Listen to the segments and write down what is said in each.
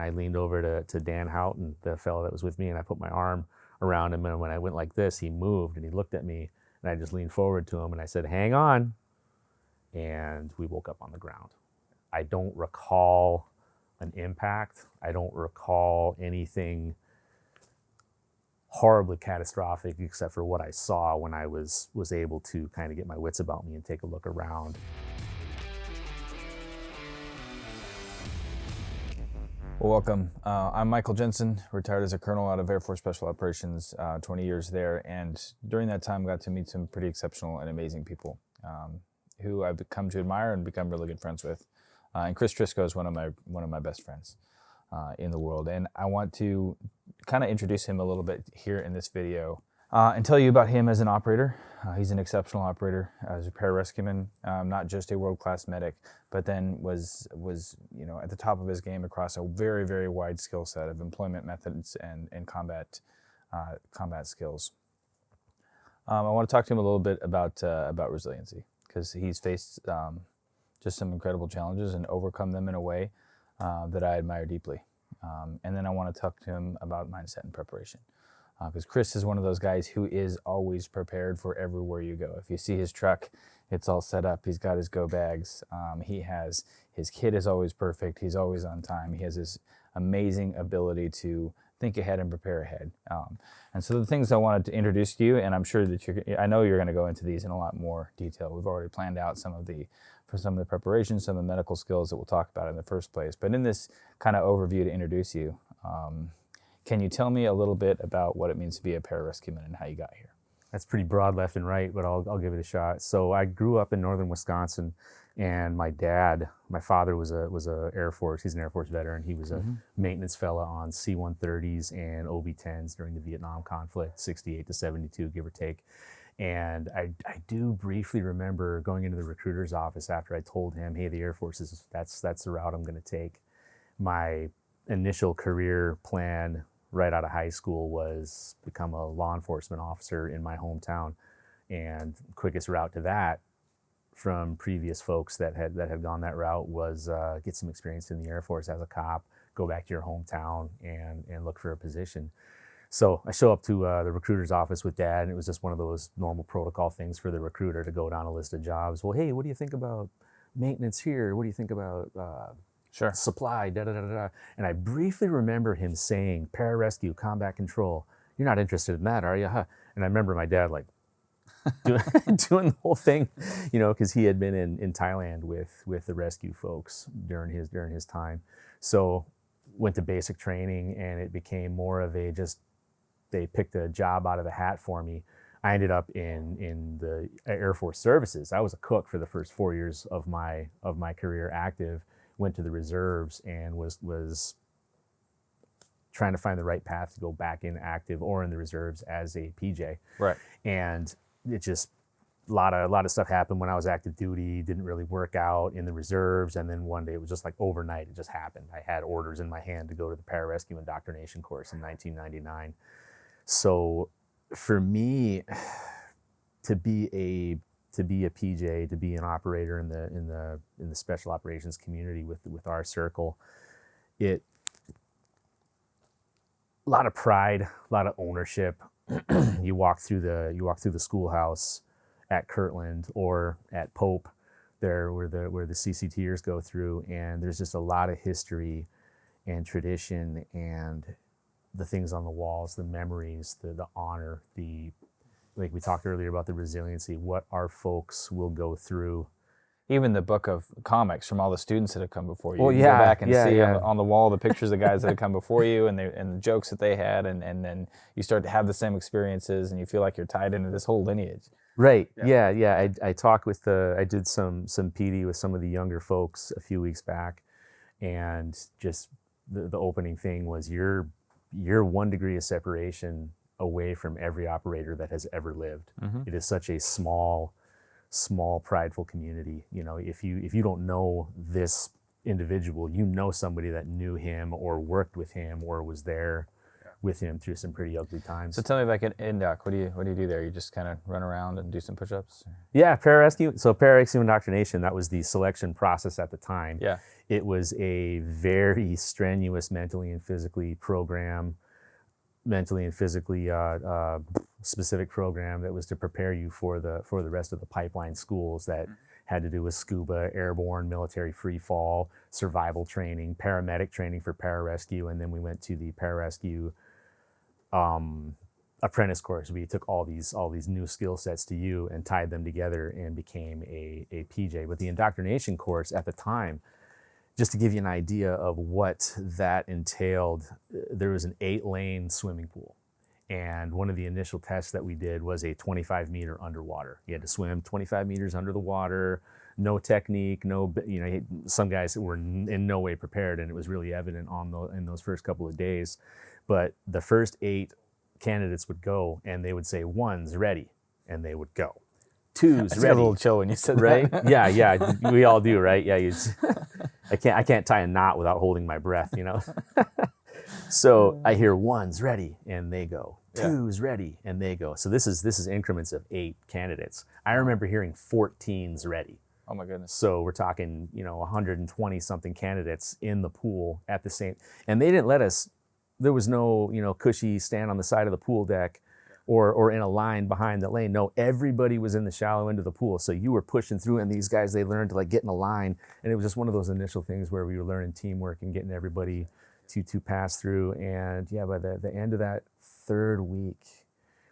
I leaned over to Dan Houghton, the fellow that was with me, and I put my arm around him, and when I went like this, he moved and he looked at me, and I just leaned forward to him and I said, "Hang on," and we woke up on the ground. I don't recall an impact. I don't recall anything horribly catastrophic except for what I saw when I was able to kind of get my wits about me and take a look around. Well, welcome. I'm Michael Jensen, retired as a colonel out of Air Force Special Operations, 20 years there. And during that time, got to meet some pretty exceptional and amazing people who I've come to admire and become really good friends with. And Chris Trisko is one of my best friends in the world. And I want to kind of introduce him a little bit here in this video and tell you about him as an operator. He's an exceptional operator as a pararescueman, not just a world-class medic, but then was at the top of his game across a very, very wide skill set of employment methods and combat skills. I want to talk to him a little bit about resiliency, because he's faced just some incredible challenges and overcome them in a way that I admire deeply. And then I want to talk to him about mindset and preparation. Because Chris is one of those guys who is always prepared for everywhere you go. If you see his truck, it's all set up. He's got his go bags. His kit is always perfect. He's always on time. He has this amazing ability to think ahead and prepare ahead. And so the things I wanted to introduce to you, and I'm sure that I know you're going to go into these in a lot more detail. We've already planned out some of the preparation, some of the medical skills that we'll talk about in the first place. But in this kind of overview to introduce you, can you tell me a little bit about what it means to be a pararescueman and how you got here? That's pretty broad left and right, but I'll give it a shot. So I grew up in northern Wisconsin, and my father was a Air Force. He's an Air Force veteran. He was a maintenance fella on C-130s and OB-10s during the Vietnam conflict, 68 to 72, give or take. And I do briefly remember going into the recruiter's office after I told him, hey, the Air Force that's the route I'm going to take. My initial career plan right out of high school was become a law enforcement officer in my hometown. And quickest route to that from previous folks that had gone that route was get some experience in the Air Force as a cop, go back to your hometown and look for a position. So I show up to the recruiter's office with Dad, and it was just one of those normal protocol things for the recruiter to go down a list of jobs. Well, hey, what do you think about maintenance here? What do you think about supply, da-da-da-da-da. And I briefly remember him saying, pararescue, combat control. You're not interested in that, are you? Huh? And I remember my dad like doing the whole thing, because he had been in Thailand with the rescue folks during his time. So went to basic training, and it became more of they picked a job out of the hat for me. I ended up in the Air Force services. I was a cook for the first 4 years of my career active. Went to the reserves and was trying to find the right path to go back in active or in the reserves as a PJ. Right. And it just a lot of stuff happened when I was active duty. Didn't really work out in the reserves, and then one day it was just like overnight. It just happened. I had orders in my hand to go to the Pararescue Indoctrination course in 1999. So for me, to be a PJ, to be an operator in the special operations community with our circle, a lot of pride, a lot of ownership. You walk through the schoolhouse at Kirtland or at Pope, there where the CCTers go through, and there's just a lot of history and tradition and the things on the walls, the memories, the honor, like we talked earlier about the resiliency, what our folks will go through. Even the book of comics from all the students that have come before you. Well, you go back and see on the wall the pictures of the guys that have come before you and the jokes that they had, and then you start to have the same experiences and you feel like you're tied into this whole lineage. Right. Yeah. I talked with I did some PD with some of the younger folks a few weeks back, and just the opening thing was you're 1 degree of separation away from every operator that has ever lived. Mm-hmm. It is such a small, prideful community. If you don't know this individual, somebody that knew him or worked with him or was there with him through some pretty ugly times. So tell me about Indoc. What do you do there? You just kind of run around and do some push-ups? Yeah, pararescue. So pararescue indoctrination, that was the selection process at the time. Yeah. It was a very strenuous mentally and physically specific program that was to prepare you for the rest of the pipeline schools that had to do with scuba, airborne, military free fall, survival training, paramedic training for pararescue, and then we went to the pararescue apprentice course. We took all these new skill sets to you and tied them together and became a PJ. But the indoctrination course at the time, just to give you an idea of what that entailed, there was an 8-lane swimming pool. And one of the initial tests that we did was a 25-meter underwater. You had to swim 25 meters under the water, no technique, some guys were in no way prepared, and it was really evident in those first couple of days. But the first 8 candidates would go, and they would say, 1's ready, and they would go. 2's ready. A little chill when you said right? that. Yeah, we all do, right? Yeah, I can't tie a knot without holding my breath, So I hear 1's ready, and they go. 2's ready, and they go. So this is increments of 8 candidates. I remember hearing 14's ready. Oh my goodness. So we're talking, 120 something candidates in the pool at the same, and they didn't let us. There was no, cushy stand on the side of the pool deck, or in a line behind the lane. No, everybody was in the shallow end of the pool. So you were pushing through, and these guys, they learned to get in a line, and it was just one of those initial things where we were learning teamwork and getting everybody to pass through. And yeah, by the end of that 3rd week,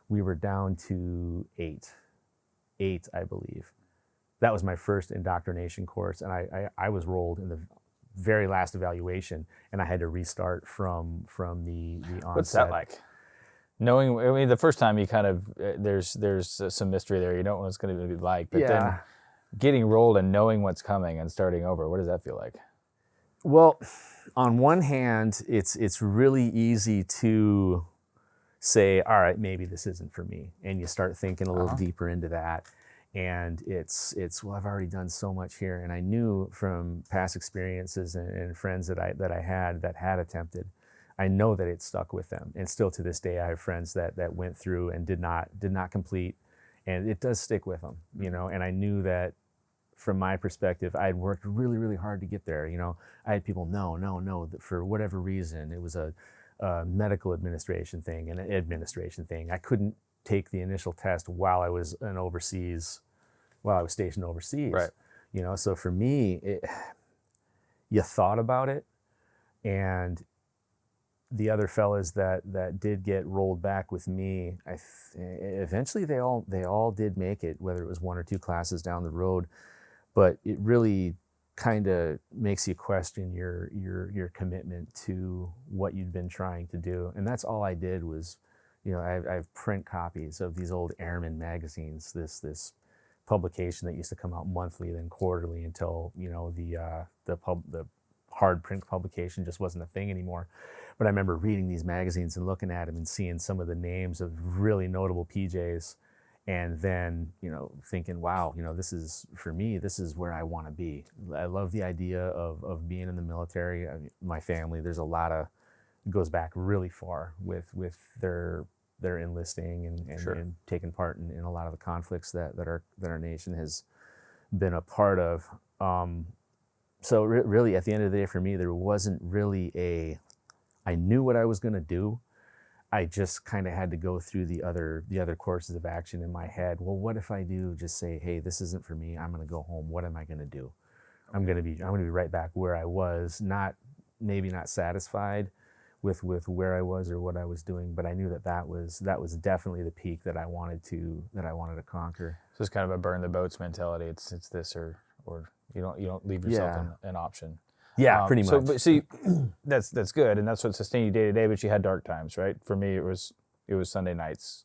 we were down to 8, I believe. That was my first indoctrination course, and I was rolled in the very last evaluation, and I had to restart from the onset. What's that like? Knowing, the first time you kind of, there's some mystery there. You don't know what it's going to be like, but then getting rolled and knowing what's coming and starting over, what does that feel like? Well, on one hand, it's really easy to say, all right, maybe this isn't for me, and you start thinking a little deeper into that. And it's well, I've already done so much here, and I knew from past experiences and friends that I had attempted, I know that it stuck with them. And still to this day, I have friends that went through and did not complete, and it does stick with them, And I knew that from my perspective, I had worked really, really hard to get there. I had people, no, for whatever reason, it was a medical administration thing and an administration thing. I couldn't take the initial test while I was stationed overseas. Right. So for me, you thought about it, and the other fellas that did get rolled back with me, eventually they all did make it, whether it was 1 or 2 classes down the road, but it really kind of makes you question your commitment to what you'd been trying to do. And that's all I did was, I have print copies of these old airman magazines, this publication that used to come out monthly, then quarterly, until the hard print publication just wasn't a thing anymore. But I remember reading these magazines and looking at them and seeing some of the names of really notable PJs, and then thinking, wow, this is, for me, this is where I want to be. I love the idea of being in the military. My family, there's a lot of, it goes back really far with their enlisting and taking part in a lot of the conflicts that our nation has been a part of. So really, at the end of the day, for me, there wasn't really I knew what I was going to do. I just kind of had to go through the other courses of action in my head. Well, what if I do just say, hey, this isn't for me. I'm going to go home. What am I going to do? I'm going to be right back where I was, maybe not satisfied with where I was or what I was doing, but I knew that was definitely the peak that I wanted to conquer. So it's kind of a burn the boats mentality. It's this or you don't leave yourself an option. Yeah, pretty much. So see, that's good, and that's what sustained you day to day. But you had dark times, right? For me, it was Sunday nights,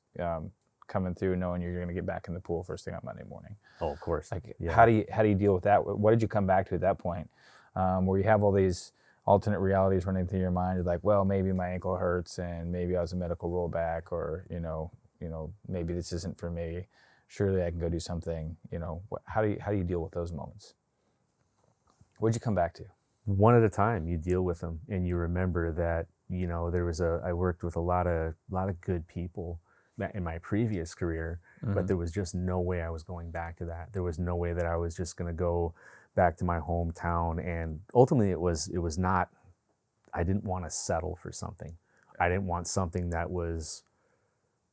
coming through, knowing you're going to get back in the pool first thing on Monday morning. Oh, of course. How do you deal with that? What did you come back to at that point, where you have all these alternate realities running through your mind? You're like, well, maybe my ankle hurts, and maybe I was a medical rollback, or maybe this isn't for me. Surely I can go do something. How do you deal with those moments? What'd you come back to? One at a time, you deal with them, and you remember that I worked with a lot of good people in my previous career, but there was just no way I was going back to that. There was no way that I was just going to go back to my hometown. And ultimately it was not, I didn't want to settle for something. I didn't want something that was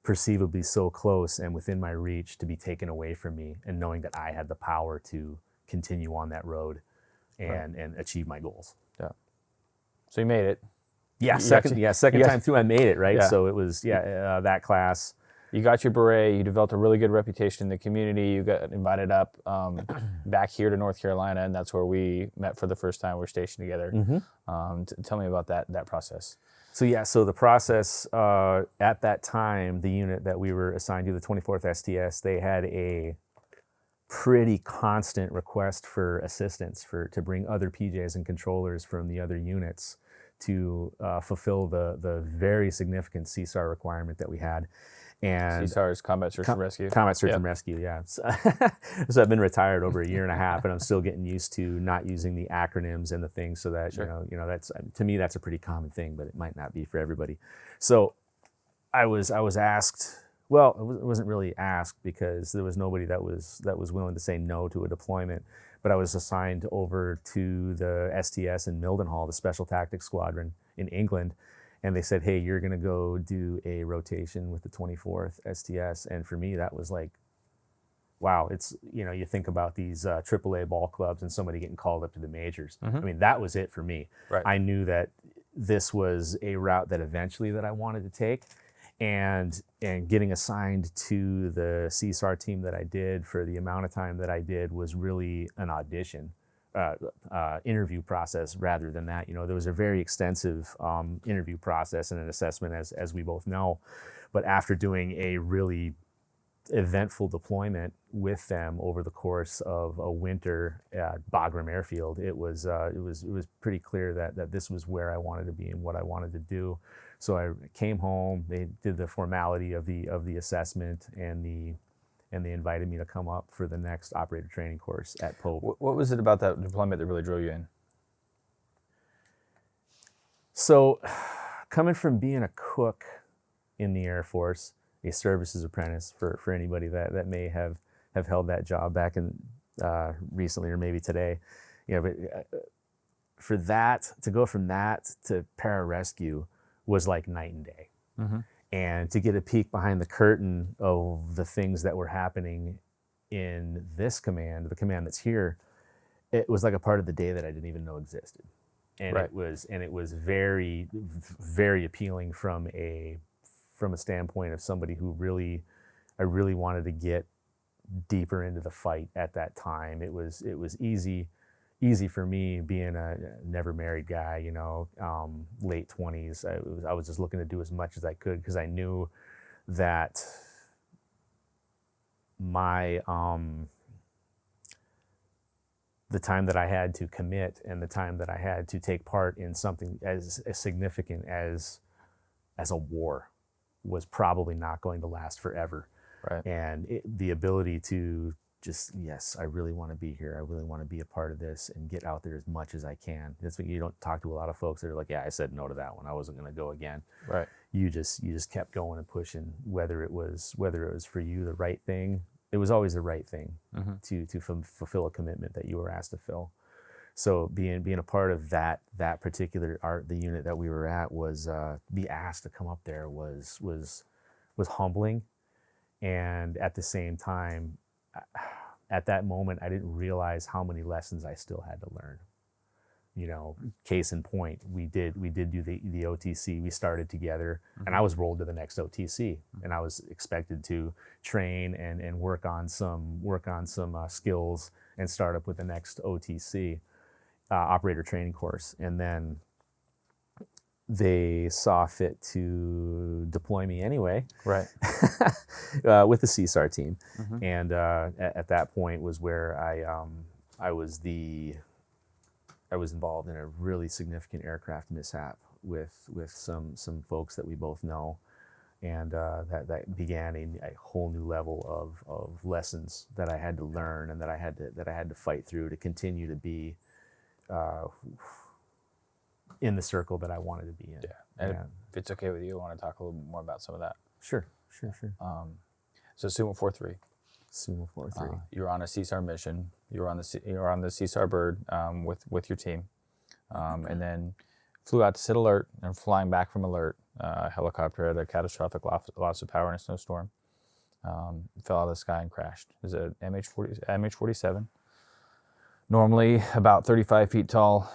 perceivably so close and within my reach to be taken away from me, and knowing that I had the power to continue on that road and achieve my goals. Yeah. So you made it. Yeah, second time through, I made it, right? Yeah. So it was, that class. You got your beret, you developed a really good reputation in the community, you got invited up back here to North Carolina, and that's where we met for the first time. We're stationed together. Tell me about that process. So the process, at that time, the unit that we were assigned to, the 24th STS, they had a pretty constant request for assistance to bring other PJs and controllers from the other units to fulfill the very significant CSAR requirement that we had. And CSAR is Combat Search and Rescue. Combat Search and Rescue, yeah. So I've been retired over a year and a half, and I'm still getting used to not using the acronyms and the things, so that that's, to me, that's a pretty common thing, but it might not be for everybody. So I was asked. Well, it wasn't really asked, because there was nobody that was willing to say no to a deployment. But I was assigned over to the STS in Mildenhall, the Special Tactics Squadron in England. And they said, hey, you're going to go do a rotation with the 24th STS. And for me, that was like, wow, it's, you think about these AAA ball clubs and somebody getting called up to the majors. I mean, that was it for me. Right. I knew that this was a route that eventually that I wanted to take. And getting assigned to the CSAR team that I did for the amount of time that I did was really an audition, interview process rather than that. There was a very extensive interview process and an assessment, as we both know. But after doing a really eventful deployment with them over the course of a winter at Bagram Airfield, it was pretty clear that this was where I wanted to be and what I wanted to do. So I came home. They did the formality of the assessment, and they invited me to come up for the next operator training course at Pope. What was it about that deployment that really drove you in? So, coming from being a cook in the Air Force, a services apprentice for anybody that may have held that job back in recently or maybe today, but for that, to go from that to pararescue was like night and day. And to get a peek behind the curtain of the things that were happening in this command, the command that's here, it was like a part of the day that I didn't even know existed. And it was very, very appealing from a standpoint of somebody who I really wanted to get deeper into the fight at that time. It was easy for me, being a never married guy, late 20s. I was just looking to do as much as I could, because I knew that my the time that I had to commit and the time that I had to take part in something as significant as a war was probably not going to last forever. Right. And the ability to just, yes, I really want to be here. I really want to be a part of this and get out there as much as I can. That's what you don't talk to a lot of folks that are like, yeah, I said no to that one. I wasn't going to go again. Right. You just kept going and pushing, whether it was for you the right thing. It was always the right thing to fulfill a commitment that you were asked to fill. So being a part of that particular the unit that we were at was be asked to come up there was humbling, and at the same time, at that moment, I didn't realize how many lessons I still had to learn. Case in point, we did do the OTC. We started together, and I was rolled to the next OTC, and I was expected to train and work on some skills and start up with the next OTC, operator training course. And then they saw fit to deploy me anyway, right, with the CSAR team. And at that point was where I was involved in a really significant aircraft mishap with some folks that we both know, and that began a whole new level of lessons that I had to learn and that I had to fight through to continue to be in the circle that I wanted to be in. Yeah. And if it's okay with you, I want to talk a little bit more about some of that. Sure. So SUMO 4-3. SUMO 4-3. You're on a CSAR mission. You're on the CSAR bird with your team, and then flew out to sit alert and flying back from alert. Helicopter had a catastrophic loss of power in a snowstorm. Fell out of the sky and crashed. It was a MH-47. Normally about 35 feet tall.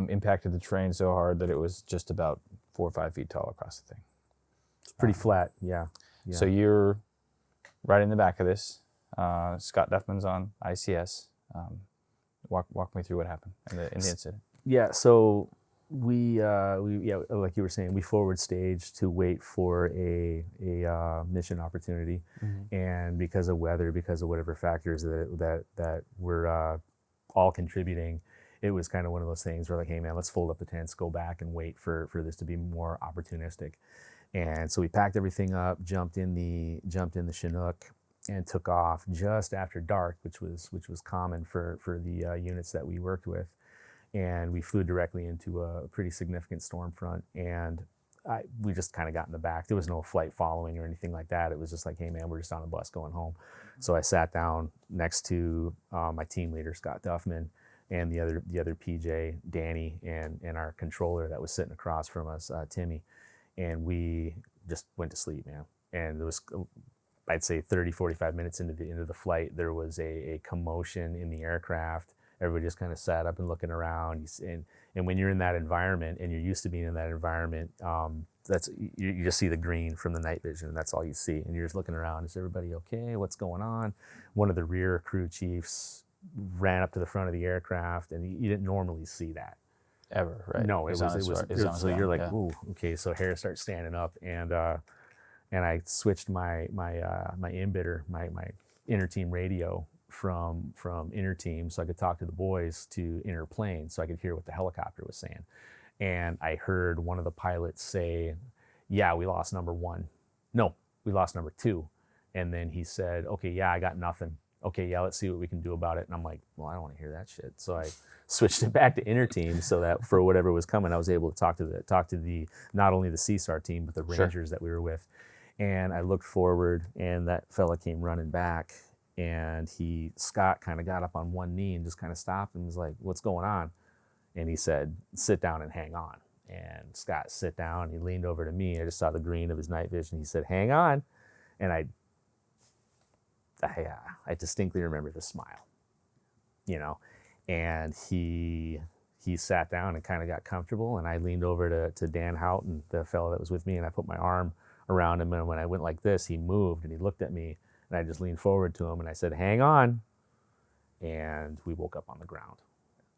Impacted the terrain so hard that it was just about 4 or 5 feet tall across the thing. It's pretty flat. Yeah. So you're right in the back of this. Scott Duffman's on ICS. Walk me through what happened in the incident. Yeah. So we like you were saying, we forward staged to wait for a mission opportunity, and because of weather, because of whatever factors that were all contributing, it was kind of one of those things where like, hey man, let's fold up the tents, go back and wait for this to be more opportunistic. And so we packed everything up, jumped in the Chinook, and took off just after dark, which was common for the units that we worked with. And we flew directly into a pretty significant storm front, and we just kind of got in the back. There was no flight following or anything like that. It was just like, hey man, we're just on a bus going home. So I sat down next to my team leader, Scott Duffman, and the other PJ, Danny, and our controller that was sitting across from us, Timmy. And we just went to sleep, man. And there was, I'd say 30, 45 minutes into the flight, there was a commotion in the aircraft. Everybody just kind of sat up and looking around. And when you're in that environment and you're used to being in that environment, you just see the green from the night vision, and that's all you see. And you're just looking around. Is everybody okay? What's going on? One of the rear crew chiefs ran up to the front of the aircraft, and you didn't normally see that. Ever, right? No, it was so you're like, ooh, okay. So hair starts standing up, and I switched my inbitter, my inner team radio from inner team, so I could talk to the boys, to inner plane, so I could hear what the helicopter was saying. And I heard one of the pilots say, yeah, we lost number 1. No, we lost number 2. And then he said, okay, yeah, I got nothing. Okay, yeah, let's see what we can do about it. And I'm like, well, I don't want to hear that shit. So I switched it back to inner team, so that for whatever was coming, I was able to talk to the not only the CSAR team, but the Rangers that we were with. And I looked forward, and that fella came running back, and Scott kind of got up on one knee and just kind of stopped and was like, what's going on? And he said, sit down and hang on. And Scott sit down, he leaned over to me. I just saw the green of his night vision. He said, hang on. And I distinctly remember the smile, and he sat down and kind of got comfortable, and I leaned over to Dan Houghton, the fellow that was with me, and I put my arm around him, and when I went like this, he moved and he looked at me, and I just leaned forward to him and I said, hang on. And we woke up on the ground.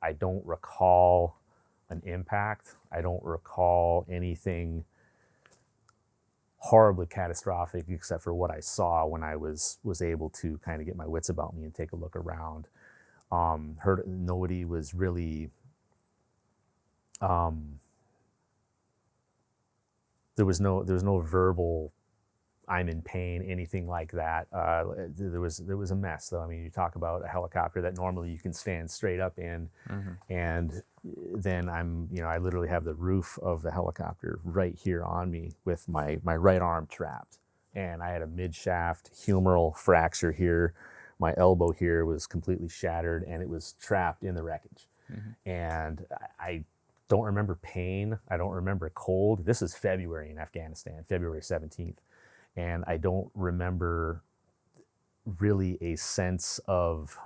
I don't recall an impact. I don't recall anything horribly catastrophic except for what I saw when I was able to kind of get my wits about me and take a look around. Nobody was really, there was no verbal, I'm in pain, anything like that. There was a mess though. I mean, you talk about a helicopter that normally you can stand straight up in, and then I literally have the roof of the helicopter right here on me with my right arm trapped. And I had a mid-shaft humeral fracture here. My elbow here was completely shattered, and it was trapped in the wreckage. And I don't remember pain. I don't remember cold. This is February in Afghanistan, February 17th. And I don't remember really a sense of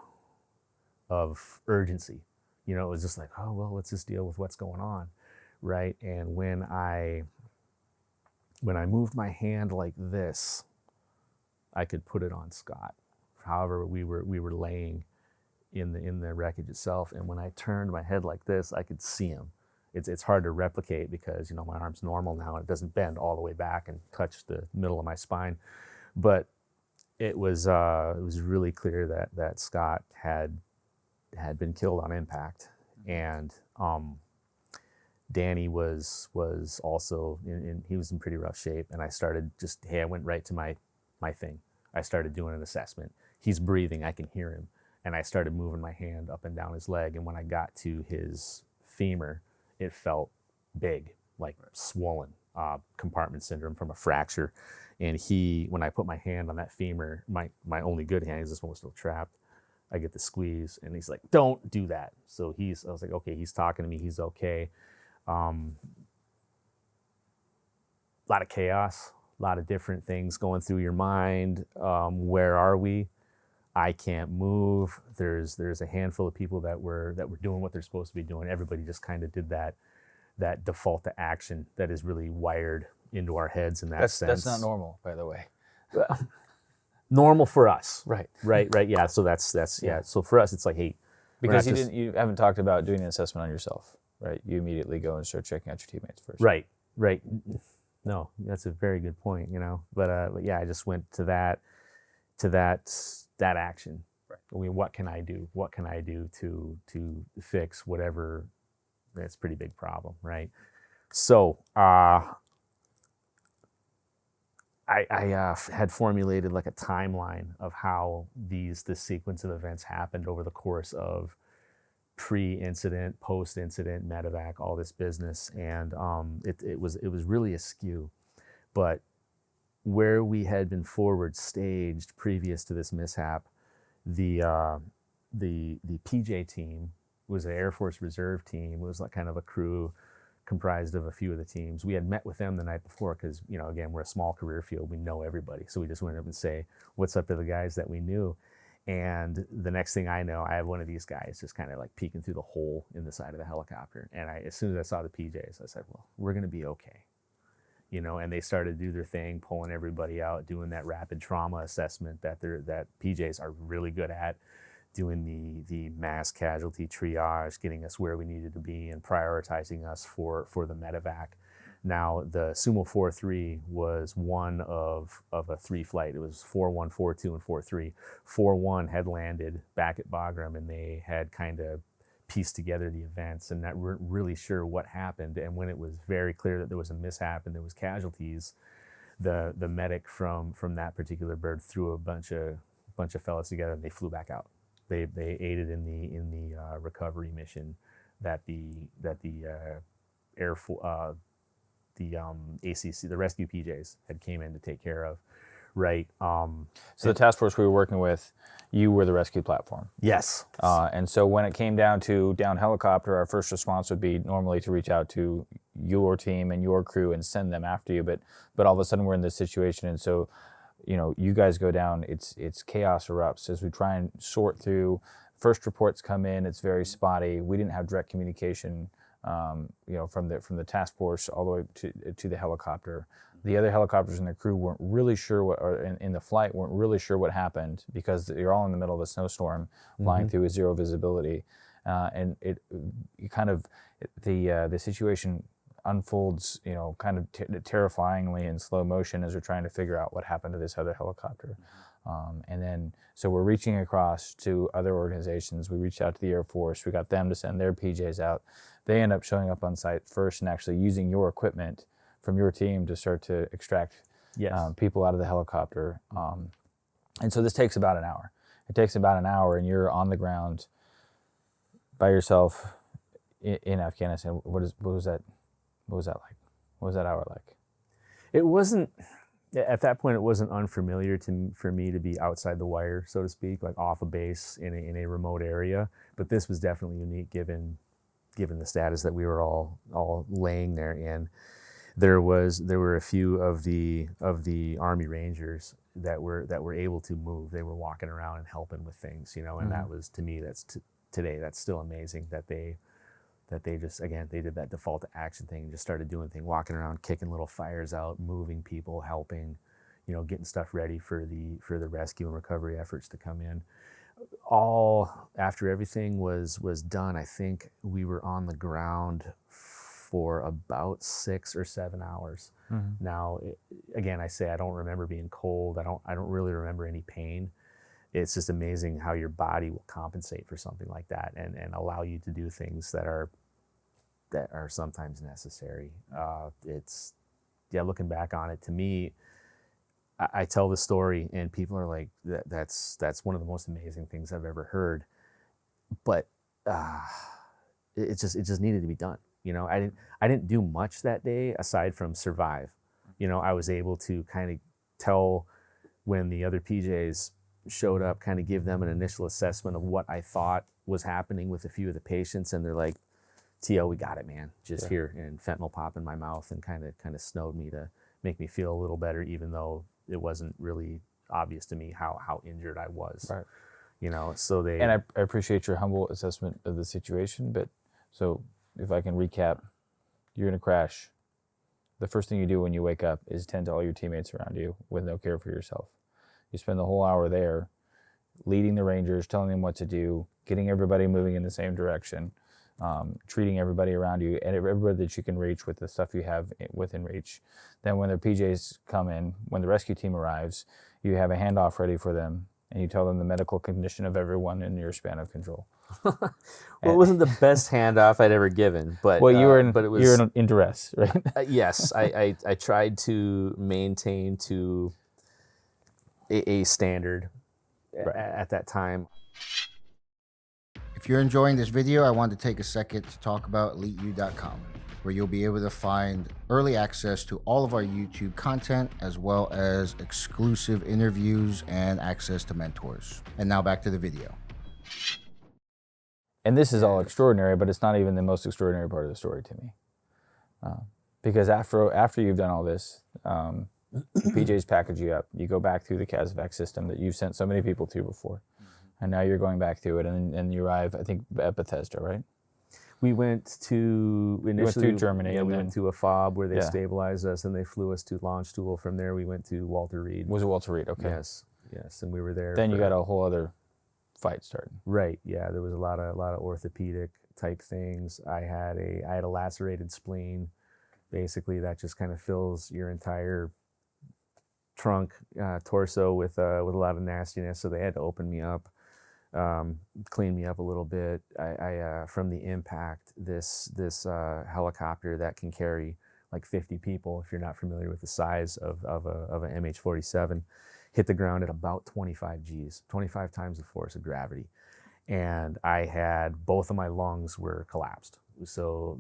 urgency. It was just like, oh, well, let's just deal with what's going on, right? And when I moved my hand like this, I could put it on Scott. However, we were laying in the wreckage itself, and when I turned my head like this, I could see him. It's hard to replicate because my arm's normal now, and it doesn't bend all the way back and touch the middle of my spine. But it was really clear that Scott had been killed on impact, and Danny was also he was in pretty rough shape. And I started I went right to my thing. I started doing an assessment. He's breathing, I can hear him, and I started moving my hand up and down his leg. And when I got to his femur, it felt big, like swollen compartment syndrome from a fracture. And when I put my hand on that femur, my only good hand, because this one was still trapped, I get the squeeze, and he's like, "Don't do that." So I was like, okay, he's talking to me, he's okay. A lot of chaos, a lot of different things going through your mind. Where are we? I can't move. There's a handful of people that were doing what they're supposed to be doing. Everybody just kind of did that default to action that is really wired into our heads in that sense. That's not normal, by the way. Normal for us. Right. Yeah. So that's yeah. So for us, it's like, hey, because you haven't talked about doing an assessment on yourself, right? You immediately go and start checking out your teammates first. Right. No, that's a very good point, but yeah, I just went to that action. Right. I mean, what can I do? What can I do to fix whatever? That's a pretty big problem, right? So I had formulated like a timeline of how this sequence of events happened over the course of pre-incident, post-incident, medevac, all this business, and it was really askew. But where we had been forward staged previous to this mishap, the PJ team was an Air Force Reserve team. It was like kind of a crew comprised of a few of the teams. We had met with them the night before because, again, we're a small career field. We know everybody. So we just went up and say, what's up to the guys that we knew? And the next thing I know, I have one of these guys just kind of like peeking through the hole in the side of the helicopter. And as soon as I saw the PJs, I said, well, we're going to be okay. And they started to do their thing, pulling everybody out, doing that rapid trauma assessment that PJs are really good at, doing the mass casualty triage, getting us where we needed to be, and prioritizing us for the medevac. Now, the SUMO 4-3 was one of a three flight. It was 4-1, 4-2, and 4-3. 4-1 had landed back at Bagram, and they had kind of pieced together the events and not really sure what happened. And when it was very clear that there was a mishap and there was casualties, the medic from that particular bird threw a bunch of fellas together, and they flew back out. They aided in the recovery mission that the Air Force, the ACC, the rescue PJs had came in to take care of, right? So the task force we were working with, you were the rescue platform. Yes. And so when it came down to down helicopter, our first response would be normally to reach out to your team and your crew and send them after you. But all of a sudden we're in this situation, and so you guys go down. It's chaos erupts as we try and sort through. First reports come in. It's very spotty. We didn't have direct communication. From the task force all the way to the helicopter. The other helicopters and the crew weren't really sure in the flight weren't really sure what happened because you're all in the middle of a snowstorm flying through with zero visibility, and the situation unfolds, kind of terrifyingly in slow motion as we're trying to figure out what happened to this other helicopter. And then, so we're reaching across to other organizations. We reached out to the Air Force. We got them to send their PJs out. They end up showing up on site first and actually using your equipment from your team to start to extract people out of the helicopter. And so this takes about an hour. It takes about an hour, and you're on the ground by yourself in Afghanistan. What was that like? What was that hour like? It wasn't. At that point, it wasn't unfamiliar for me to be outside the wire, so to speak, like off a base in a remote area. But this was definitely unique given the status that we were all laying there in. There were a few of the Army Rangers that were able to move. They were walking around and helping with things, and that was, to me, today that's still amazing that they just, again, they did that default to action thing and just started doing things, walking around, kicking little fires out, moving people, helping, getting stuff ready for the rescue and recovery efforts to come in. All after everything was done, I think we were on the ground for about 6 or 7 hours. Now, again, I say I don't remember being cold. I don't really remember any pain. It's just amazing how your body will compensate for something like that and allow you to do things that are sometimes necessary. Looking back on it, to me, I tell the story and people are like, that's one of the most amazing things I've ever heard. But it just needed to be done. You know, I didn't do much that day aside from survive. You know, I was able to kind of tell when the other PJs showed up, kind of give them an initial assessment of what I thought was happening with a few of the patients, and they're like, "T.O., we got it, man. Just here," and fentanyl pop in my mouth, and kind of snowed me to make me feel a little better, even though it wasn't really obvious to me how injured I was. Right. You know, so they... And I appreciate your humble assessment of the situation, but so if I can recap, you're in a crash. The first thing you do when you wake up is tend to all your teammates around you with no care for yourself. You spend the whole hour there leading the Rangers, telling them what to do, getting everybody moving in the same direction, treating everybody around you and everybody that you can reach with the stuff you have within reach. Then when the PJs come in, when the rescue team arrives, you have a handoff ready for them, and you tell them the medical condition of everyone in your span of control. Well, it wasn't the best handoff I'd ever given, but well, you were in duress, right? Yes, I tried to maintain to a standard at that time. If you're enjoying this video, I want to take a second to talk about EliteU.com, where you'll be able to find early access to all of our YouTube content, as well as exclusive interviews and access to mentors. And now back to the video. And this is all extraordinary, but it's not even the most extraordinary part of the story to me. Because after you've done all this, the PJs package you up, you go back through the CASEVAC system that you've sent so many people through before. And now you're going back through it, and you arrive, I think, at Bethesda, right? We went to initially through Germany. Yeah, and we then, went to a FOB where they stabilized us, and they flew us to launch school. From there, we went to Walter Reed. Was it Walter Reed? Okay. Yes, and we were there. Then you got a whole other fight starting. Right. Yeah, there was a lot of orthopedic type things. I had a lacerated spleen. Basically, that just kind of fills your entire trunk, torso with a lot of nastiness. So they had to open me up. Clean me up a little bit. I from the impact, this helicopter that can carry like 50 people, if you're not familiar with the size of an MH-47, hit the ground at about 25 Gs, 25 times the force of gravity. And I had, both of my lungs were collapsed. So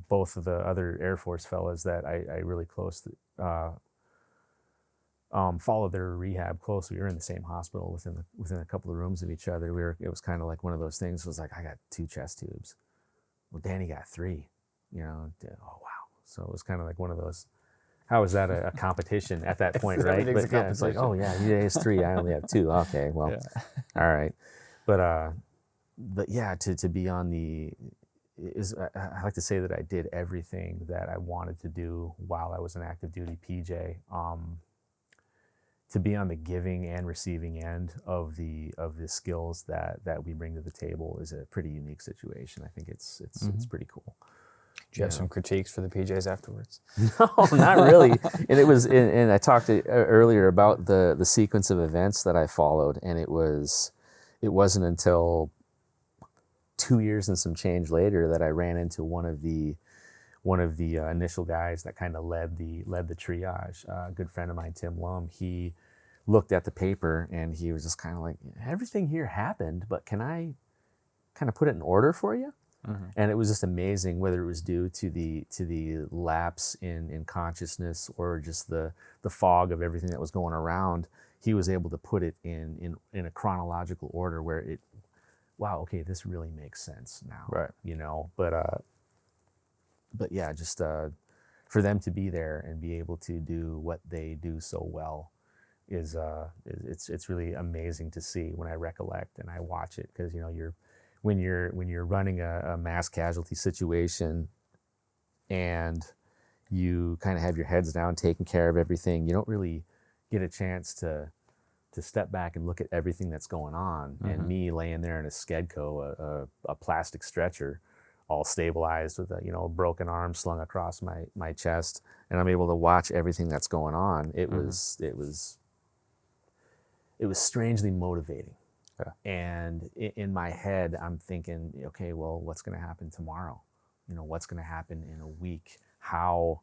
both of the other Air Force fellas that I really close followed their rehab closely. We were in the same hospital within a couple of rooms of each other. It was kind of like one of those things. It was like, I got 2 chest tubes. Well, Danny got 3. You know, oh wow. So it was kind of like one of those. How is that a competition at that point, right? But yeah, it's like, oh yeah, he has 3. I only have 2. Okay, well, all right. But yeah, to be on I like to say that I did everything that I wanted to do while I was an active duty PJ. To be on the giving and receiving end of the skills that we bring to the table is a pretty unique situation. I think it's pretty cool. Do you have some critiques for the PJs afterwards? No, not really. And it was, and I talked earlier about the sequence of events that I followed, and it wasn't until 2 years and some change later that I ran into one of the initial guys that kind of led the triage. A good friend of mine, Tim Lum, he looked at the paper and he was just kind of like, everything here happened, but can I kind of put it in order for you? Mm-hmm. And it was just amazing, whether it was due to the lapse in consciousness or just the fog of everything that was going around. He was able to put it in a chronological order where wow, okay, this really makes sense now. Right. You know, but yeah, just for them to be there and be able to do what they do so well it's really amazing to see when I recollect and I watch it, because you know when you're running a mass casualty situation and you kind of have your heads down taking care of everything, you don't really get a chance to step back and look at everything that's going on. Mm-hmm. And me laying there in a Skedco, a plastic stretcher, all stabilized with a broken arm slung across my chest, and I'm able to watch everything that's going on. It was strangely motivating. Yeah. And in my head, I'm thinking, okay, well, what's going to happen tomorrow? You know, what's going to happen in a week? How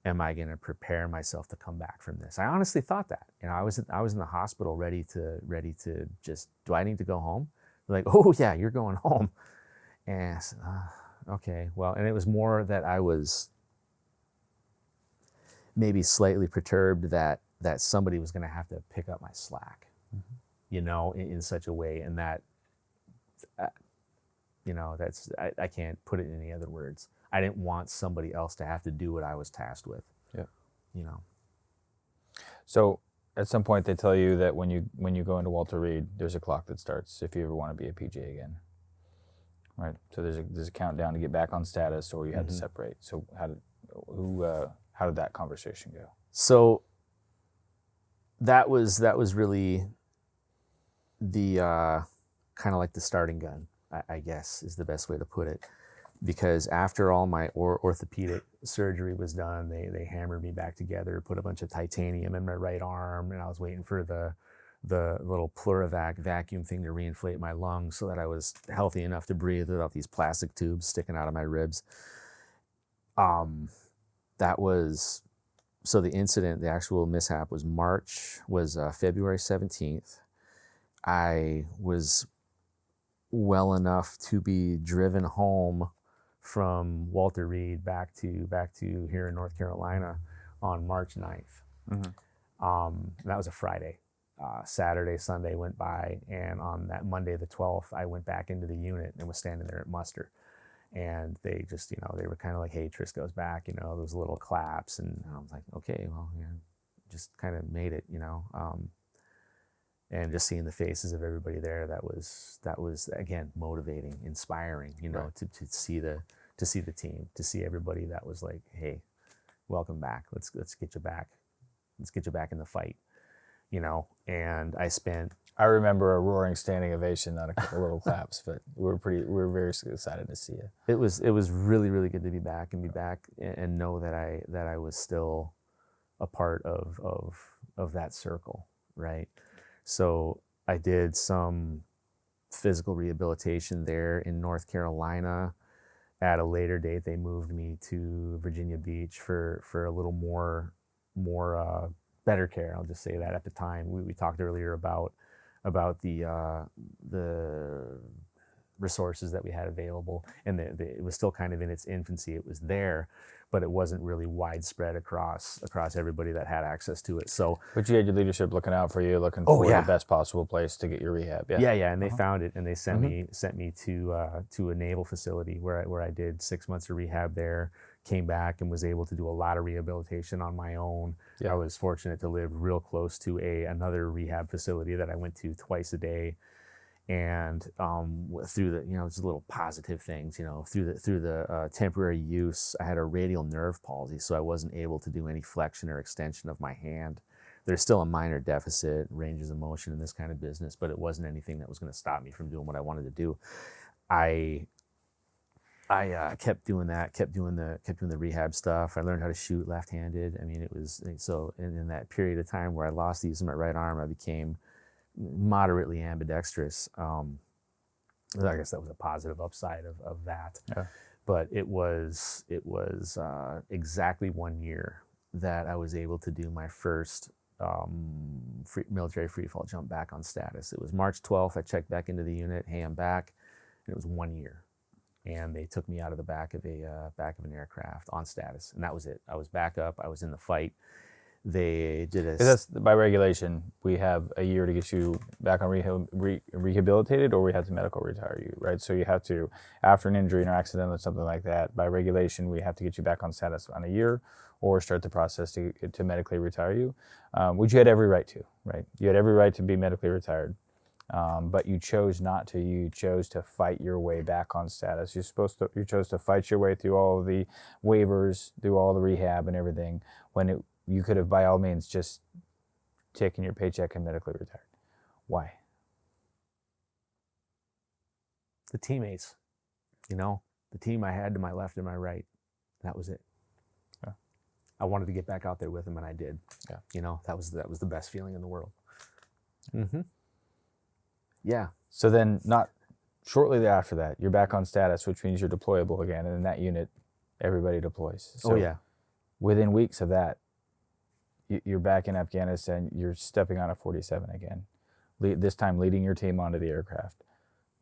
am I going to prepare myself to come back from this? I honestly thought that. You know, I was in the hospital ready to just, do I need to go home? They're like, oh yeah, you're going home. And I said, okay, well, and it was more that I was maybe slightly perturbed that somebody was going to have to pick up my slack, you know, in such a way, and that, you know, that's, I can't put it in any other words. I didn't want somebody else to have to do what I was tasked with. Yeah. You know. So at some point they tell you that when you go into Walter Reed, there's a clock that starts if you ever want to be a PJ again. Right. So there's a countdown to get back on status, or you had to separate. So how did that conversation go? So that was really the kind of like the starting gun, I guess is the best way to put it. Because after all my orthopedic surgery was done, they hammered me back together, put a bunch of titanium in my right arm, and I was waiting for the little Plurivac vacuum thing to reinflate my lungs so that I was healthy enough to breathe without these plastic tubes sticking out of my ribs. That was, so the incident, the actual mishap was February 17th. I was well enough to be driven home from Walter Reed back to here in North Carolina on March 9th. That was a Friday. Saturday, Sunday went by, and on that Monday the 12th, I went back into the unit and was standing there at muster. And they just, you know, they were kind of like, hey, Trisko's back, you know, those little claps. And I was like, okay, well, yeah, just kind of made it, you know. And just seeing the faces of everybody there, that was again motivating, inspiring, you know, right. to see the team, to see everybody that was like, hey, welcome back. Let's get you back. Let's get you back in the fight, you know. And I remember a roaring standing ovation, not a couple little claps, but we were very excited to see you. It was really, really good to be back and know that I was still a part of that circle, right? So I did some physical rehabilitation there in North Carolina. At a later date, they moved me to Virginia Beach for a little more better care. I'll just say that. At the time, we talked earlier about the resources that we had available, and it was still kind of in its infancy. It was there, but it wasn't really widespread across everybody that had access to it. So, but you had your leadership looking out for you, looking for the best possible place to get your rehab. Yeah, and they found it, and they sent me to a naval facility where I did 6 months of rehab there. Came back and was able to do a lot of rehabilitation on my own. Yeah. I was fortunate to live real close to another rehab facility that I went to twice a day. And through the, you know, just little positive things, you know, through the temporary use, I had a radial nerve palsy, so I wasn't able to do any flexion or extension of my hand. There's still a minor deficit, ranges of motion in this kind of business, but it wasn't anything that was going to stop me from doing what I wanted to do. I kept doing that, kept doing the rehab stuff. I learned how to shoot left-handed. I mean, it was so in that period of time where I lost the use of my right arm, I became moderately ambidextrous. I guess that was a positive upside of that. Yeah. But it was exactly 1 year that I was able to do my first military freefall jump back on status. It was March 12th. I checked back into the unit. Hey, I'm back. And it was 1 year. And they took me out of the back of an aircraft on status, and that was it. I was back up. I was in the fight. They did a. That's by regulation. We have a year to get you back on rehabilitated, or we have to medical retire you, right? So you have to, after an injury or accident or something like that, by regulation, we have to get you back on status on a year, or start the process to medically retire you, which you had every right to, right? You had every right to be medically retired. But you chose not to. You chose to fight your way back on status. You chose to fight your way through all of the waivers, through all the rehab and everything, when you could have, by all means, just taken your paycheck and medically retired. Why? The teammates, you know, the team I had to my left and my right. That was it. Yeah. I wanted to get back out there with them, and I did. Yeah. You know, that was the best feeling in the world. Mm-hmm. Yeah. So then, not shortly after that, you're back on status, which means you're deployable again. And in that unit, everybody deploys. So within weeks of that, you're back in Afghanistan. You're stepping on a 47 again, this time leading your team onto the aircraft.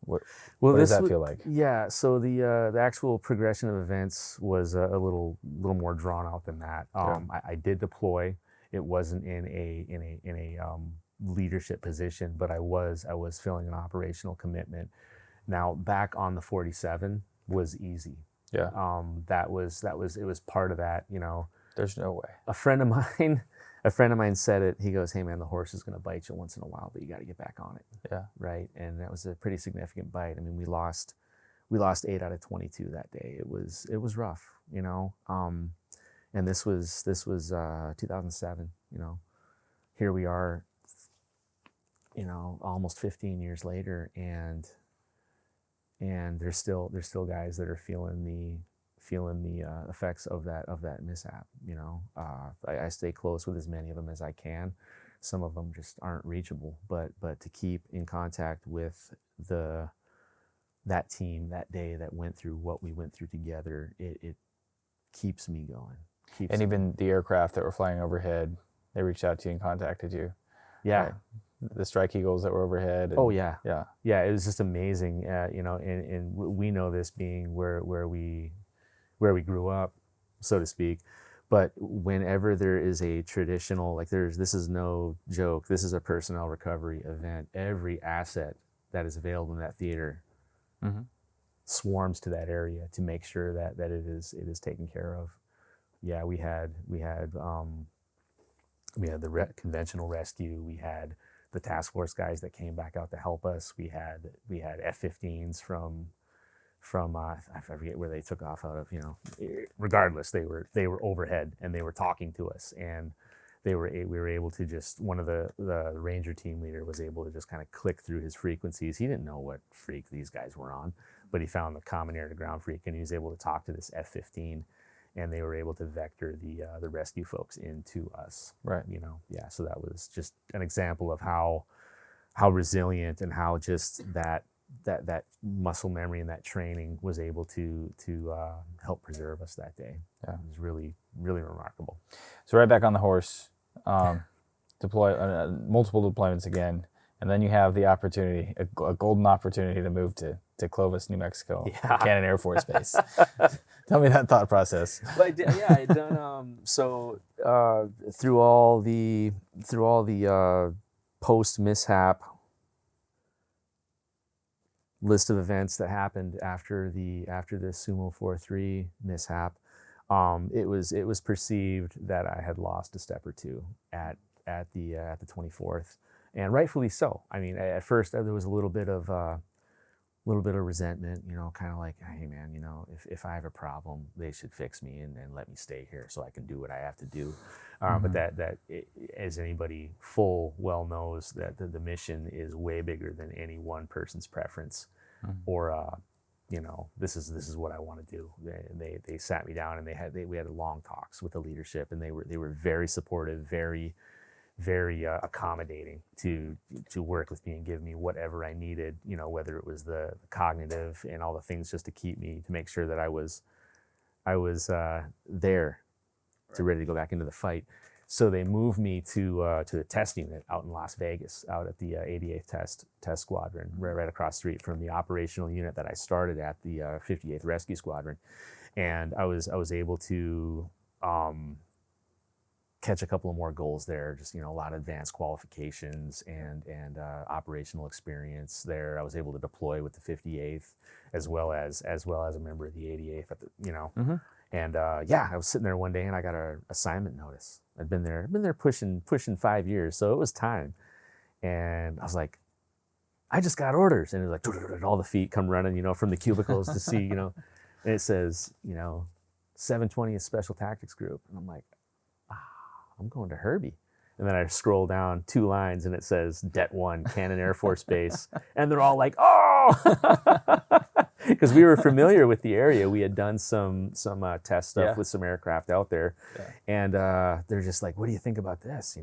What Well, does that feel like? Yeah, so the actual progression of events was a little more drawn out than that. I did deploy. It wasn't in a leadership position, but I was filling an operational commitment. Now back on the 47 was easy. Yeah. That was it was part of that. There's no way. A friend of mine said it. He goes, "Hey man, the horse is going to bite you once in a while, but you got to get back on it." Yeah. Right. And that was a pretty significant bite. I mean, we lost 8 out of 22 that day. It was rough, and this was 2007, here we are, almost 15 years later, and there's still guys that are feeling the effects of that mishap. I stay close with as many of them as I can. Some of them just aren't reachable, but to keep in contact with that team that day that went through what we went through together, it keeps me going. And even the aircraft that were flying overhead, they reached out to you and contacted you. Yeah. Right? The Strike Eagles that were overhead. And, oh yeah. Yeah. Yeah. It was just amazing. And we know this being where we grew up, so to speak. But whenever there is a traditional, this is no joke, this is a personnel recovery event, every asset that is available in that theater swarms to that area to make sure that it is taken care of. Yeah, we had the conventional rescue. We had the task force guys that came back out to help us. We had F-15s from I forget where they took off out of. Regardless, they were overhead and they were talking to us, and we were able to just, one of the Ranger team leader was able to just kind of click through his frequencies. He didn't know what freak these guys were on, but he found the common air to ground freak, and he was able to talk to this F-15. And they were able to vector the rescue folks into us. Right. Yeah. So that was just an example of how resilient and how just that muscle memory and that training was able to help preserve us that day. Yeah. It was really, really remarkable. So right back on the horse, deploy multiple deployments again, and then you have the opportunity, a golden opportunity to move to Clovis, New Mexico, Cannon Air Force Base. Tell me that thought process. Well, I done through all the post mishap list of events that happened after the SUMO 4-3 mishap. It was perceived that I had lost a step or two at the 24th, and rightfully so. I mean, at first there was a little bit of resentment, kind of like, hey man, if I have a problem, they should fix me and let me stay here so I can do what I have to do. But that as anybody well knows, that the mission is way bigger than any one person's preference, or this is what I want to do. They sat me down and we had long talks with the leadership, and they were very supportive, very accommodating to work with me and give me whatever I needed, whether it was the cognitive and all the things just to make sure that I was there to ready to go back into the fight. So they moved me to the test unit out in Las Vegas, out at the 88th test squadron, right across the street from the operational unit that I started at, the 58th Rescue Squadron. And I was able to catch a couple of more goals there, just a lot of advanced qualifications and operational experience there. I was able to deploy with the 58th as well as a member of the 88th at the, and I was sitting there one day and I got an assignment notice. I'd been there pushing 5 years, so it was time. And I was like, I just got orders, and it was like all the feet come running, from the cubicles to see, and it says, 720th Special Tactics Group, and I'm like, I'm going to Herbie. And then I scroll down 2 lines and it says Det 1, Cannon Air Force Base. And they're all like, oh! Because we were familiar with the area. We had done some test stuff with some aircraft out there. Yeah. And they're just like, what do you think about this? Yeah,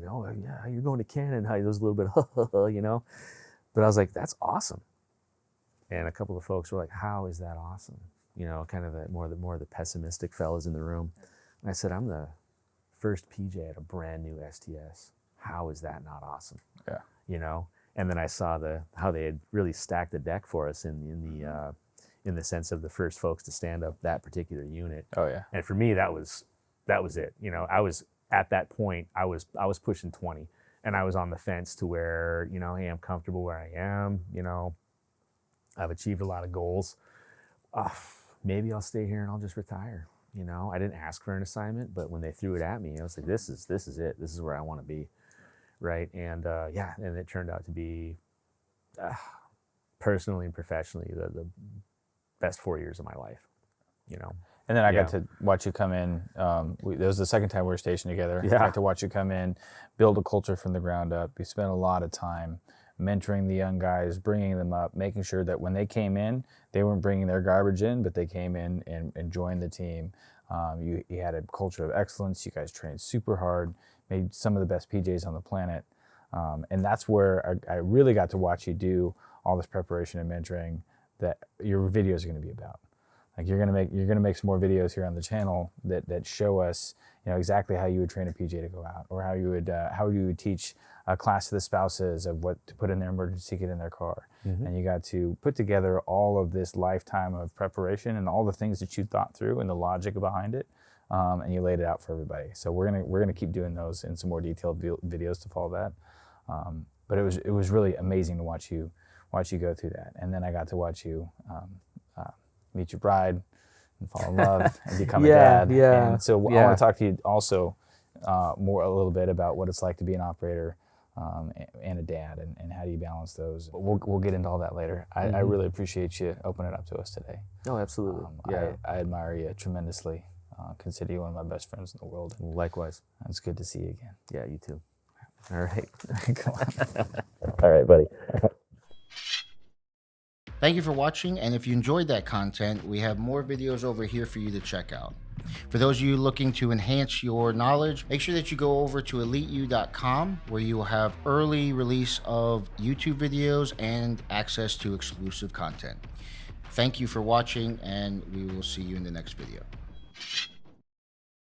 you're going to Cannon. There was a little bit of, But I was like, that's awesome. And a couple of folks were like, how is that awesome? Kind of more of the pessimistic fellas in the room. And I said, I'm the first PJ at a brand new STS. How is that not awesome? Yeah. And then I saw how they had really stacked the deck for us in the sense of the first folks to stand up that particular unit. Oh yeah. And for me, that was it. You know, I was at that point, I was pushing 20, and I was on the fence to where, you know, hey, I'm comfortable where I am. You know, I've achieved a lot of goals. Maybe I'll stay here and I'll just retire. You know, I didn't ask for an assignment, but when they threw it at me, I was like, this is it. This is where I want to be. Right. And yeah, and it turned out to be personally and professionally the best 4 years of my life, you know. And then I got to watch you come in. That was the second time we were stationed together. Yeah. I got to watch you come in, build a culture from the ground up. You spent a lot of time mentoring the young guys, bringing them up, making sure that when they came in, they weren't bringing their garbage in, but they came in and joined the team. You had a culture of excellence. You guys trained super hard, made some of the best PJs on the planet. And that's where I really got to watch you do all this preparation and mentoring that your videos are going to be about. Like you're gonna make some more videos here on the channel that show us, you know, exactly how you would train a PJ to go out, or how you would teach a class to the spouses of what to put in their emergency kit in their car. Mm-hmm. And you got to put together all of this lifetime of preparation and all the things that you thought through and the logic behind it, and you laid it out for everybody. So we're gonna keep doing those in some more detailed videos to follow that. But it was really amazing to watch you go through that, and then I got to watch you meet your bride and fall in love and become a dad. Yeah. And so I want to talk to you also a little bit about what it's like to be an operator and a dad, and how do you balance those. We'll get into all that later. I really appreciate you opening it up to us today. Oh, absolutely. I admire you tremendously. Consider you one of my best friends in the world. Likewise. It's good to see you again. Yeah, you too. All right. Come on. All right, buddy. Thank you for watching, and if you enjoyed that content, we have more videos over here for you to check out. For those of you looking to enhance your knowledge, make sure that you go over to eliteu.com, where you will have early release of YouTube videos and access to exclusive content. Thank you for watching, and we will see you in the next video.